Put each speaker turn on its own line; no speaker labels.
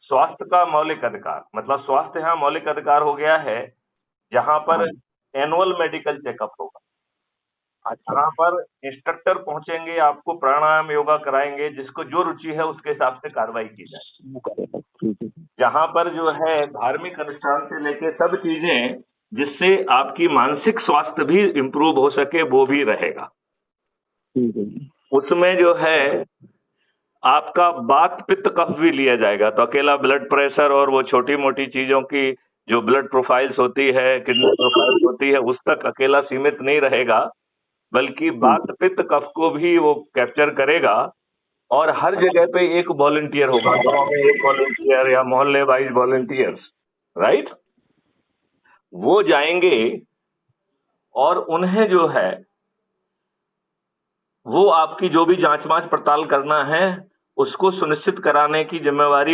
स्वास्थ्य का मौलिक अधिकार, मतलब स्वास्थ्य यहाँ मौलिक अधिकार हो गया है, जहाँ पर
हाँ।
एनुअल मेडिकल चेकअप होगा,
अच्छा
जहाँ पर इंस्ट्रक्टर पहुंचेंगे, आपको प्राणायाम योगा कराएंगे, जिसको जो रुचि है उसके हिसाब से कार्रवाई की जाए।
वो करेगा, ठीक है।
जहाँ पर जो है धार्मिक अनुष्ठान से लेके सब चीजें, जिससे आपकी मानसिक स्वास्थ्य भी इम्प्रूव हो सके, वो भी रहेगा।
ठीक है जी।
उसमें जो है आपका वात पित्त कफ भी लिया जाएगा, तो अकेला ब्लड प्रेशर और वो छोटी मोटी चीजों की जो ब्लड प्रोफाइल्स होती है, किडनी प्रोफाइल्स होती है, उस तक अकेला सीमित नहीं रहेगा, बल्कि
ठीक
वात पित्त कफ को भी वो कैप्चर करेगा। और हर जगह पे एक वॉलंटियर होगा, गांव में एक वॉलंटियर या मोहल्ले वाइज वॉलंटियर्स, राइट? वो जाएंगे और उन्हें जो है वो आपकी जो भी जांच मांच पड़ताल करना है, उसको सुनिश्चित कराने की जिम्मेवारी